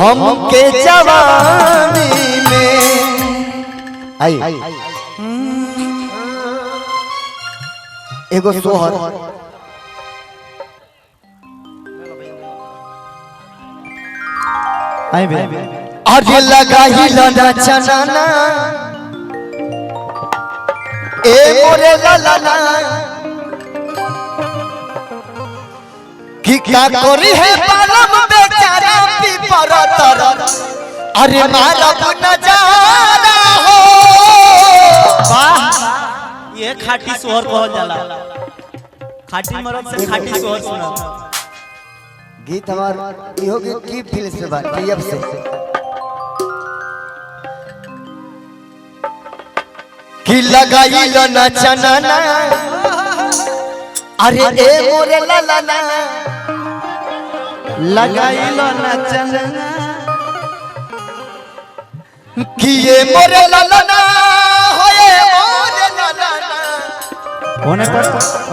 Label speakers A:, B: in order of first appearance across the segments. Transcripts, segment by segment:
A: हमके जवानी में आई एगो सोहर
B: आई बे
A: आज लगा ही लना चनाना ए मोरे ललना कि का करी है बालम बेचारा पीपर तर अरे मारा नजारा हो
B: वाह ये खाटी सोहर कहल जाला खाटी मरद से खाटी सोहर सुना
A: गीत हमार इहो गीत की फिल्म से बात टीएफ से कि लगाई लना चनाना अरे ए मोरे ललना
B: लगाई लो नचन
A: कि ये मोरे ललना होए मोरे ललना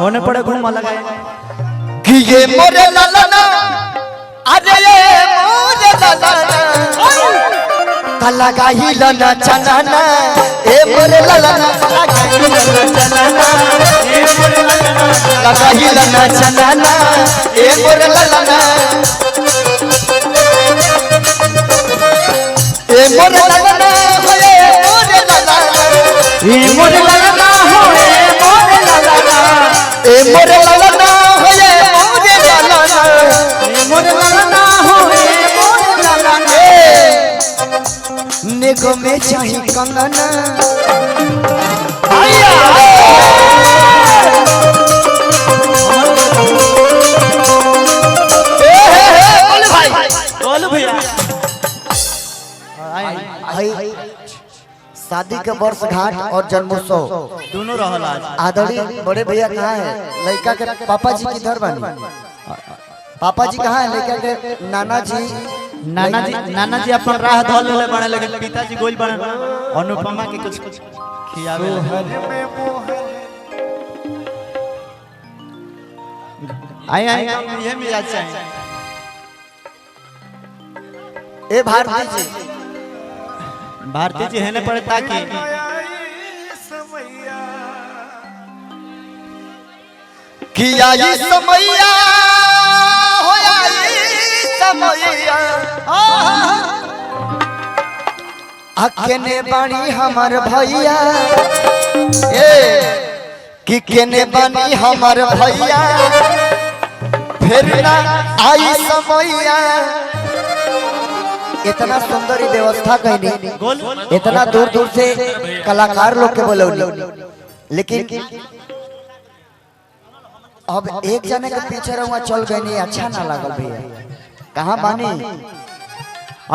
B: होने पड़े घूम लगाए
A: कि ये मोरे ललना अरे ये मोरे ललना लगाई लना चनाना ए मोरे ललना लगाई लना चनाना ए मोरे ललना ए मोरे ललना होए मोरे ललना
B: ये मोरे ललना होए मोरे ललना
A: ए मोरे ललना होए मोरे ललना
B: ये मोरे ललना होए मोरे ललना
A: नेगो में चाही कंगना
B: आया
A: बोले भाई
B: बोलो भैया
A: भाई शादी के वर्ष घाट और जन्मोत्सव
B: दोनों रहल आज
A: आदरणीय बड़े भैया कहाँ है लड़का के पापा जी किधर बनी पापा जी कहाँ है लड़का के नाना जी
B: अपन राह धल ले बने लगे पिताजी गोल बने अनुपमा के कुछ खियावे आई ये मिजाज चाहिए
A: ए
B: भारती जी है ने पड़े ताकि
A: किया ये समैया होया ये समैया अकेने बाणी हमार भैया ए कि केने बानी हमार भैया फिर ना आई समैया इतना सुंदर व्यवस्था कहनी इतना दूर दूर से कलाकार लोग के बोले लेकिन अब एक जने के पीछे रहुआ चल गए नहीं अच्छा ना लगल भैया कहाँ बानी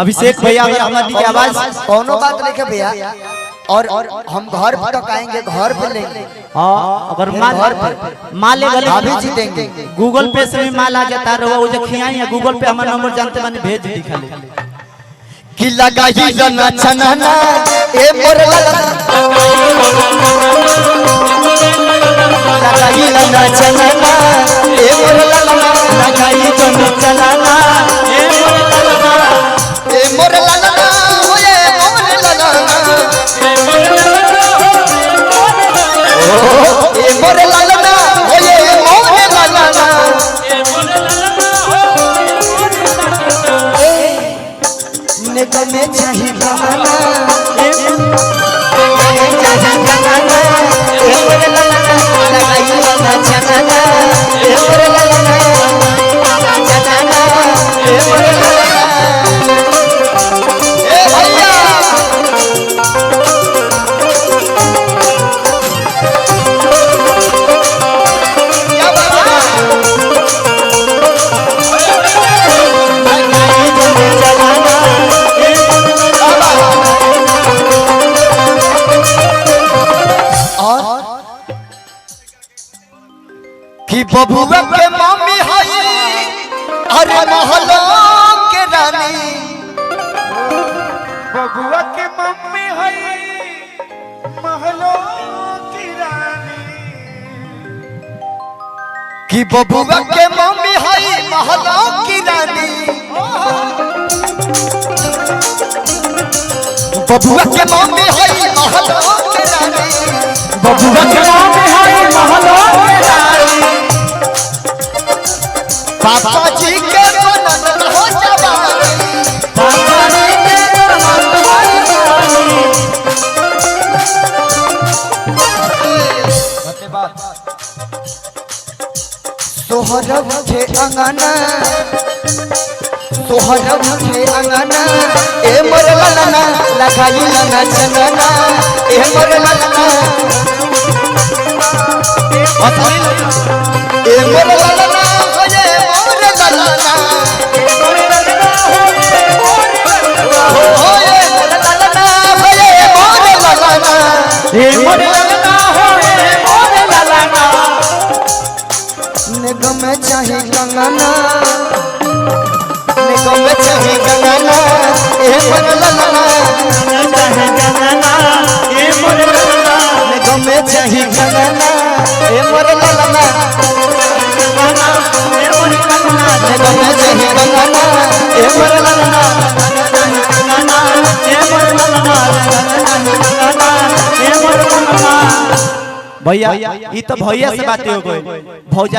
B: अभिषेक भैया अगर हमारी की आवाज
A: कोनो बात नहीं है भैया और हम घर पर तक आएंगे घर पे लेंगे
B: अगर माल
A: अभी जी देंगे
B: गूगल पे से भी माल आ जाता रहो वो जो खियाई है गूगल पे हमारा नंबर जानते बने भेज दी खाली
A: कि लगाई लना चनाना ए मोर लगाई लना चनाना ए मोर लगाई लना चनाना ए मोर ललना होए मोर ललना ए मोर ललना होए मोर ललना नेको में चाही गाना ए चाही गाना ए मोर ललना लगाई लना चनाना ए मोर ललना चनाना ए मोर ललना ए भैया क्या बात है कि बबुआ के मम्मी हई अरे महलो के रानी
C: बबुआ के मम्मी हई महलो की रानी
A: कि बबुआ के मम्मी हई महलो की रानी बबुआ के मम्मी होई महलो के रानी
B: बबुआ के मम्मी होई महलो के रानी
A: पापा जी के बनल हो जवानी
B: पापा जी के बनल हो जवानी
A: सोहरब के अंगना सोहरब के अंगना ए मोर ललना लगाई लना चंगना ए मोर ललना ए मोर ललना होए मोर ललना होए मोर ललना होए मोर ललना
B: ए मोर ललना होए मोर ललना
A: निगम चाहे कंगना निगम चाहे कंगना ए मोर ललना
B: चाहे कंगना ए मोर ललना
A: निगम चाहे कंगना ए मोर ललना
B: कंगना ए मोर ललना
A: निगम चाहे कंगना ए मोर ललना
B: कंगना ए मोर ललना कंगना ए मोर ललना भैया ये तो भैया से बातें हो गई भौजा